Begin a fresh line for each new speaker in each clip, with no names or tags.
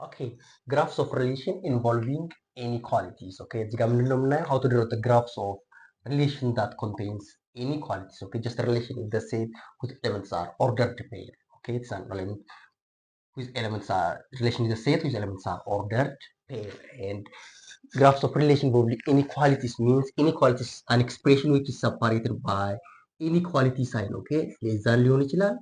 Okay, graphs of relation involving inequalities. Okay, እዚህ ጋር ምንድነው የምናየው? How to draw the graphs of relation that contains inequalities. Okay, just a relation is the set whose elements are ordered pair. Okay, it's an element whose elements are relation is a set whose elements are ordered pair. And graphs of relation involving inequalities means inequalities an expression which is separated by inequality sign. Okay, less than ሊሆን ይችላል፣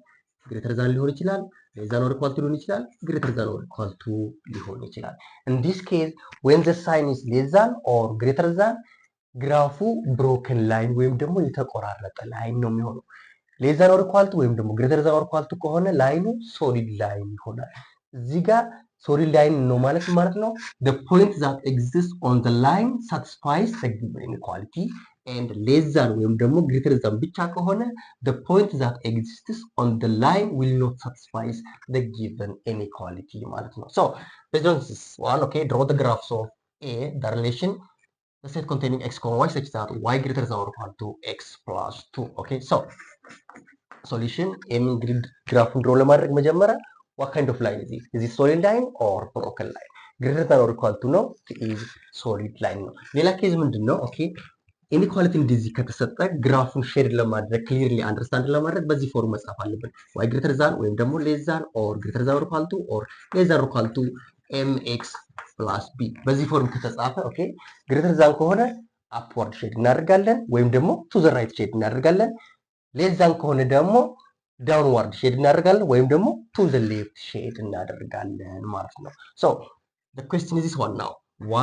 greater than ሊሆን ይችላል፣ less than or equal to ሊሆን ይችላል፣ greater than or equal to ሊሆን ይችላል። In this case, when the sign is less than or greater than ግራፉ ብሮከን ላይን ወይም ደግሞ የተቆራረጠ ላይን ነው የሚሆነው። ሌስ ዛን ኦር ኢኳል ቱ ወይም ደግሞ ግሬተር ዛን ኦር ኢኳል ቱ ከሆነ ላይኑ ሶሊድ ላይን ይሆናል። እዚህ ጋር ሶሊድ ላይን ነው ማለት ነው the point that exists on the line satisfies the given inequality and less than ወይም ደግሞ greater than ብቻ ከሆነ the point that exists on the line will not satisfy the given inequality ማለት ነው። So based on this one, okay, draw the graphs of A, the relation the set containing x comma y such that y greater than or equal to x plus 2. Okay, so solution እንግዲህ ግራፉን ድሮ ለማድረግ መጀመሪያ what kind of line is it? Is it solid line or broken line? Greater than or equal to ነው is solid line ነው። ሌላ ኬዝ ምንድን ነው? ኦኬ ኢኒኳሊቲ እንደዚህ ከተሰጠ ግራፉን ሼድ ለማድረግ ክሊርሊ አንደርስታንድ ለማድረግ በዚህ ፎርም መጻፍ አለብን። y greater than ወይም ደግሞ less than or greater than or equal to or less than or equal to mx plus b በዚህ ፎርም ከተጻፈ ኦኬ greater than ከሆነ upward ሼድ እናደርጋለን ወይም ደግሞ to the right ሼድ እናደርጋለን። ሌስ ዛን ከሆነ ደግሞ ዳውንዋርድ ሼድ እናደርጋለን ወይም ደግሞ ቱ ዘ ሌፍት ሼድ እናደርጋለን ማለት ነው። ሶ the question is this one now,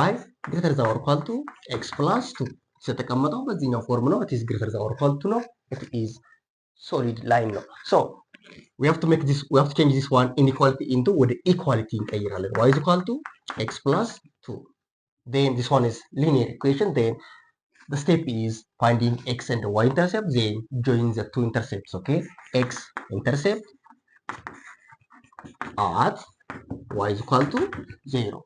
y greater than or equal to x plus 2 የተቀመጠው በዚህኛው ፎርም ነው። it is greater than or equal to ነው። it is solid line ነው። so we have to make this, we have to change this one inequality into ወደ equality እንቀይራለን። y is equal to x plus 2 then this one is linear equation. Then the step is finding x and y intercept, then join the two intercepts. Okay, x intercept at y is equal to 0.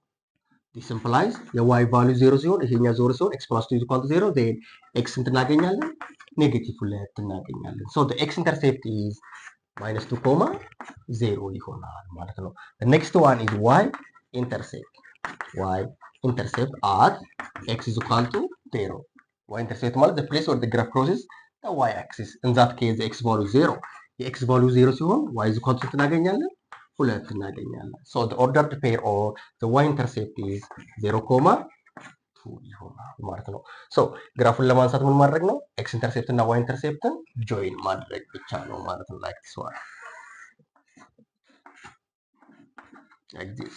This implies the y value 0 ሲሆን ይሄኛው 0 ሲሆን x plus 2 is equal to 0, then x እንት እናገኛለን ኔጌቲቭ 2 እናገኛለን። so the x intercept is minus 2 comma 0 ይሆናል ማለት ነው። the next one is y intercept at x is equal to 0. y intercept ማለት the place where the graph crosses the y axis. in that case the x value 0 የx value 0 ሲሆን y is equal to እናገኛለን 2 እናገኛለን። so the ordered pair or the y intercept is 0, 2 ይሆናል ማለት ነው። so ግራፉን ለማንሳት ምን ማድረግ ነው? x intercept እና y intercepትን join ማድረግ ብቻ ነው ማለት ነው። like this one, like this.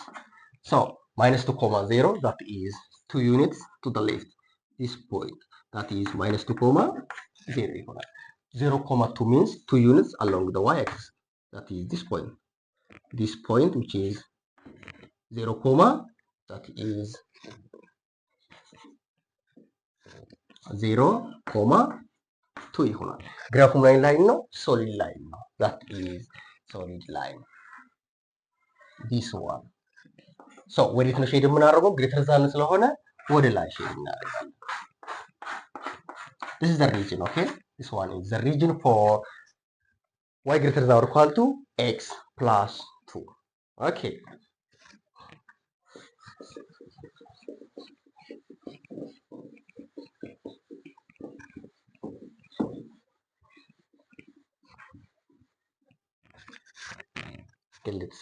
so minus 2 comma 0, that is 2 units to the left. this point, that is minus 2 comma 0 ይሆናል። 0 comma 2 means 2 units along the y axis, that is this point. this point which is 0 comma, that is 0 comma 2 ይሆናል። ግራፉ ምን ላይን ነው? ሶሊድ ላይን ነው። that is solid line, this one. so ወዴት ነው ሼድ የምናደርገው? ግሬተር ዛን ስለሆነ ወደ ላይ ሼድ እናደርጋለን። this is the region. okay, this one is the region for y greater than or equal to x plus 2. okay, let's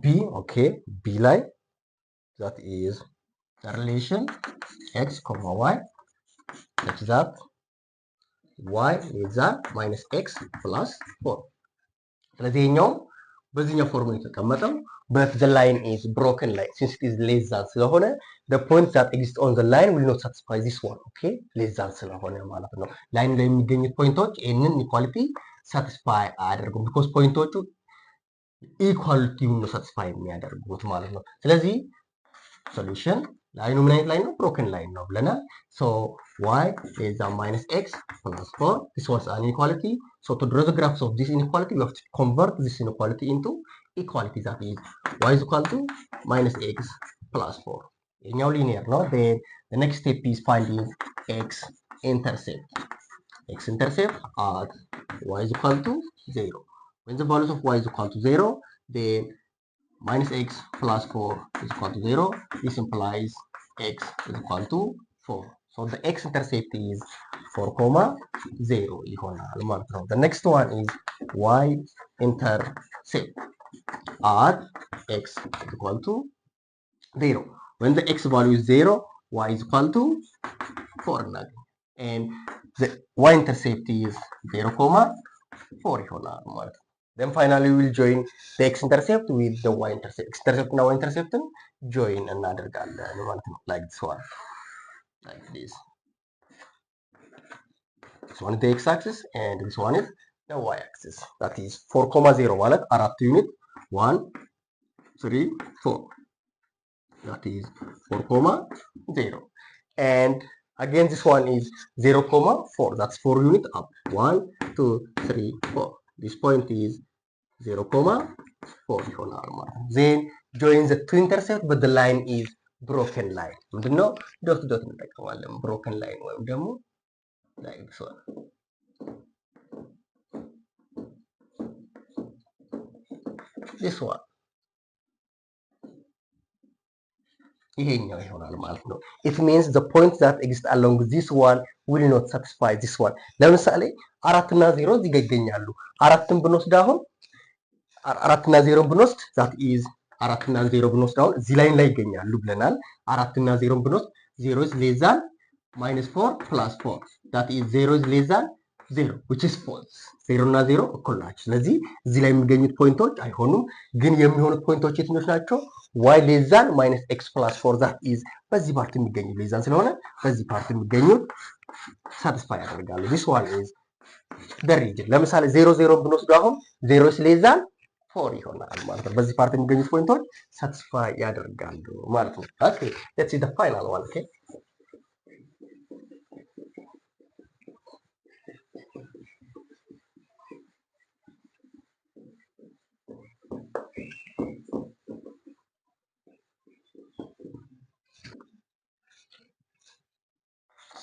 b. okay, b line, that is the relation x comma y such that y is a minus x plus 4. ስለዚህ ይሄኛው በዚህኛው ፎርሙላ የተቀመጠው but the line is broken line since it is less than ስለሆነ the points that exist on the line will not satisfy this one. okay, less than ስለሆነ ማለት ነው። ላይን ላይ የሚገኙት ፖይንቶች ይህንን ኢኳሊቲ ሳቲስፋይ አያደርጉም because ፖይንቶቹ ኢኳሊቲውን ነው ሳቲስፋይ የሚያደርጉት ማለት ነው። ስለዚህ ሶሉሽን ላይኑ ምን አይነት ላይን ነው? ብሮከን ላይን ነው ብለናል። so y is a minus x plus 4. this was an inequality. so to draw the graphs of this inequality we have to convert this inequality into equality, that is y is equal to minus x plus 4. ይሄኛው ሊኒየር ነው። then the next step is finding x intercept. x-intercept at y is equal to 0. When the values of y is equal to 0, then minus x plus 4 is equal to 0. This implies x is equal to 4. So the x-intercept is 4, 0 ይሆናል ማለት ነው። The next one is y-intercept at x is equal to 0. When the x value is 0, y is equal to 4 እናገኝ and the y-intercept is 0, 4 ይሆናል ማለት ነው። Then finally we will join the x-intercept with the y-intercept. x-intercept እና y-intercepትን join እናደርጋለን ማለት ነው። Like this one. Like this. This one is the x-axis and this one is the y-axis. That is 4, 0 ማለት 4 ዩኒት 1, 3, 4. That is 4, 0. And again this one is 0, 4. That's 4 unit up. 1, 2, 3, 4. This point is 0, 4 ይሆናል ማለት ነው። Then join the two intercept but the line is broken line. ምንድነው? ዶት ዶት እንጠቀማለን። broken line ወይም ደግሞ like this one. This one. ይሄኛው ይሆናል ማለት ነው። It means the points that exist along this one will not satisfy this one. ለምሳሌ 4 እና 0 እዚህ ጋር ይገኛሉ። 4ን ብንወስድ አሁን 4 እና 0ን ብንወስድ that is 4 እና 0 ብንወስድ አሁን እዚህ ላይን ላይ ይገኛሉ ብለናል። 4 እና 0ን ብንወስድ 0 is less than -4 plus 4 that is 0 is less than 0 which is false. 0 እና 0 እኩል ናቸው። ስለዚህ እዚህ ላይ የሚገኙት ፖይንቶች አይሆኑም። ግን የሚሆኑት ፖይንቶች የትኞች ናቸው? y less than minus x plus 4 that is በዚህ ፓርት የሚገኙ less than ስለሆነ በዚህ ፓርት የሚገኙት ሳቲስፋይ ያደርጋሉ። this one is the region። ለምሳሌ 0 0 ብንወስዱ አሁን 0 is less than 4 ይሆናል ማለት ነው። በዚህ ፓርት የሚገኙት ፖይንቶች ሳቲስፋይ ያደርጋሉ ማለት ነው። okay let's see the final one. okay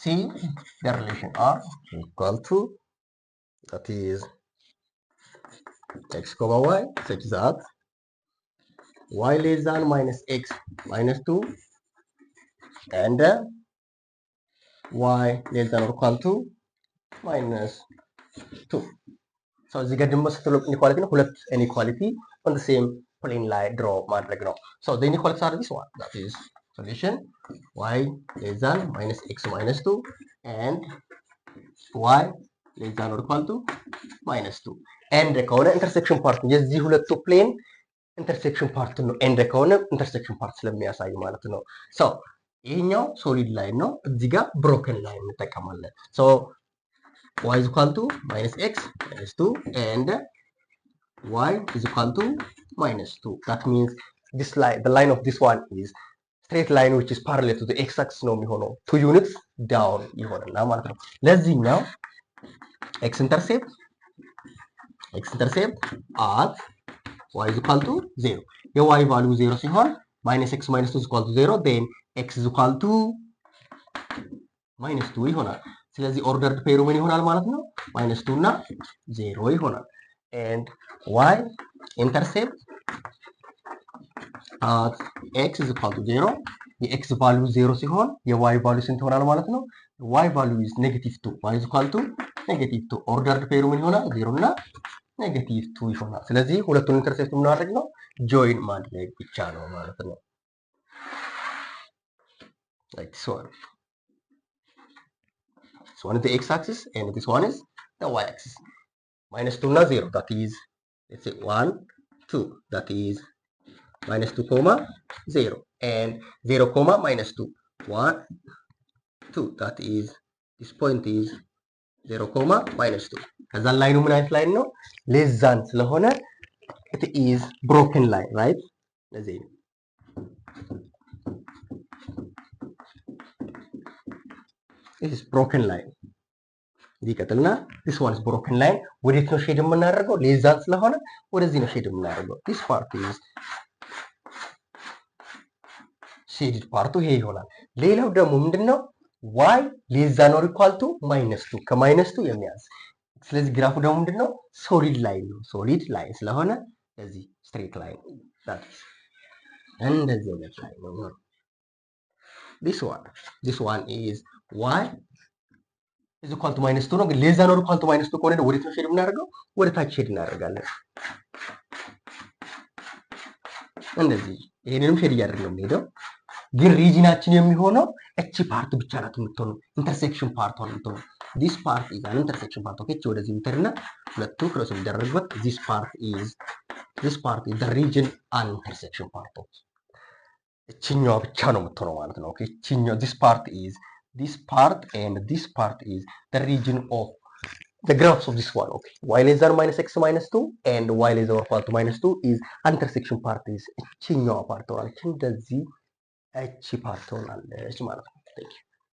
see the relation r equal to that is x, y such that y less than minus x minus 2 and y less than or equal to minus 2. So እዚህ ጋር ደግሞ ስትለው ኢኒኳሊቲ ነው። ሁለት ኢኒኳሊቲ on the same plane ላይ ድሮ ማድረግ ነው። So the inequalities are this one. That is solution y less than minus x minus 2 and y less than or equal to minus 2. ኤንድ ከሆነ ኢንተርሴክሽን ፓርት የዚህ ሁለቱ ፕሌን ኢንተርሴክሽን ፓርት ነው። ኤንድ ከሆነ ኢንተርሴክሽን ፓርት ስለሚያሳይ ማለት ነው። ሶ ይሄኛው ሶሊድ ላይን ነው። እዚህ ጋር ብሮከን ላይን እንጠቀማለን። ሶ y is equal to minus x minus 2 and y is equal to minus 2. That means this line, the line of this one is straight line which is parallel to the x-axis ነው የሚሆነው 2 units down ይሆናል ማለት ነው። ለዚህኛው x-intercept at y is equal to 0. የy value 0 ሲሆን minus x minus 2 is equal to 0 then x is equal to minus 2 ይሆናል። ስለዚህ ኦርደርድ ፔሩ ምን ይሆናል ማለት ነው? minus 2 እና 0 ይሆናል። and y intercept at x is equal to 0 የx ቫልዩ 0 ሲሆን የy ቫልዩ ስንት ይሆናል ማለት ነው? y ቫልዩ is -2 y is equal to -2 ኦርደርድ ፔሩ ምን ይሆናል? 0 እና -2 ይሆናል። ስለዚህ ሁለቱን ኢንተርሴፕት ምን ማድረግ ነው? ጆይን ማድረግ ብቻ ነው ማለት ነው። like this one. This one is the x-axis and this one is the y-axis. -2 እና 0 that is let's say 1 2 that is -2, 0 and 0, -2 1 2 that is this point is 0, -2 ከዛ ላይኑ ምን አይነት ላይን ነው? less than ስለሆነ it is broken line right? ለዚህ this is broken line ይቀጥልና this one is broken line ወዴት ነው ሼድ የምናደርገው? less than ስለሆነ ወደዚህ ነው ሼድ የምናደርገው። this part is ሼድድ ፓርቱ ይሄ ይሆናል። ሌላው ደግሞ ምንድነው? ዋይ ሌስ ዛን ኦር ኢኳል ቱ -2 ከ-2 የሚያንስ። ስለዚህ ግራፉ ደግሞ ምንድነው? ሶሊድ ላይን ነው። ሶሊድ ላይን ስለሆነ ስለዚህ ስትሬት ላይን እንደዚህ አይነት ላይን ነው። this one is y is equal to -2 ነው። ግን ሌስ ዛን ኦር ኢኳል ቱ -2 ከሆነ ወደ ታች ሄድ የምናደርገው ወደ ታች ሄድ እናደርጋለን። እንደዚህ ይሄንንም ሼድ እያደረግን ነው የምንሄደው። ግን ሪጂናችን የሚሆነው እቺ ፓርት ብቻ ናት የምትሆነው፣ ኢንተርሴክሽን ፓርት ነው የምትሆነው። ዲስ ፓርት ኢዝ አን ኢንተርሴክሽን ፓርት ኦኬ። ወደዚህ ኢንተርና ሁለቱ ክሮስ የሚደረግበት ዲስ ፓርት ኢዝ ዘ ሪጅን አን ኢንተርሴክሽን ፓርት ኦፍ እቺኛዋ ብቻ ነው የምትሆነው ማለት ነው ኦኬ። እቺኛዋ ዲስ ፓርት ኤንድ ዲስ ፓርት ኢዝ ዘ ሪጅን ኦፍ the graphs of this one okay y less than -x -2 and y less than or equal to -2 is intersection part is እቺኛዋ ፓርት ሆናለች። እንደዚህ እቺ ፓርት ሆናለች ማለት ነው።